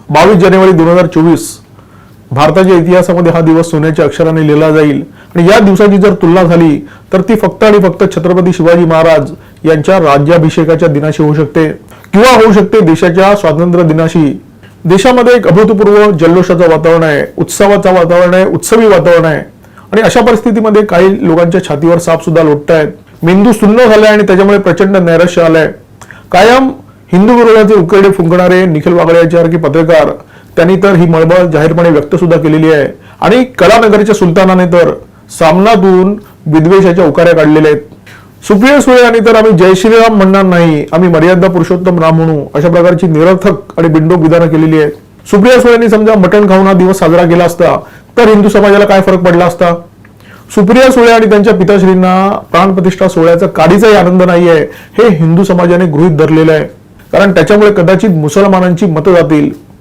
22 जानेवारी 2024 भारताच्या इतिहासामध्ये हा दिवस सोन्याच्या अक्षराने लिहिला जाईल आणि या दिवसाची जर तुलना झाली तर ती फक्त आणि फक्त छत्रपती शिवाजी महाराज यांच्या राज्याभिषेकाच्या दिनाशी होऊ शकते किंवा होऊ शकते देशाच्या स्वातंत्र्य दिनाशी। देशामध्ये एक अभूतपूर्व जल्लोषाचं वातावरण आहे, उत्सवाचं वातावरण आहे, उत्सवी वातावरण आहे आणि अशा परिस्थितीमध्ये काही लोकांच्या छातीवर साप सुद्धा लोटतायत, मेंदू सुन्न झालाय आणि त्याच्यामुळे प्रचंड नैराश्य आलंय। कायम हिंदू विरोधाचे उकेडे फुंकणारे निखिल वागळे यांच्यासारखे पत्रकार त्यांनी तर ही मळमळ जाहीरपणे व्यक्त सुद्धा केलेली आहे आणि कलानगरच्या सुलतानाने तर सामनातून विद्वेषाच्या उकाऱ्या काढलेल्या आहेत। सुप्रिया सुळे यांनी तर आम्ही जय श्रीराम म्हणणार नाही, आम्ही मर्यादा पुरुषोत्तम राम म्हणू, अशा प्रकारची निरर्थक आणि बिंडोक विधानं केलेली आहेत। सुप्रिया सुळेंनी समजा मटण खाऊन हा दिवस साजरा केला असता तर हिंदू समाजाला काय फरक पडला असता। सुप्रिया सुळे आणि त्यांच्या पिताश्रींना प्राणप्रतिष्ठा सोहळ्याचा काडीचाही आनंद नाहीये हे हिंदू समाजाने गृहीत धरलेलं आहे, कारण त्याच्यामुळे कदाचित मुसलमानांची मतं जातील।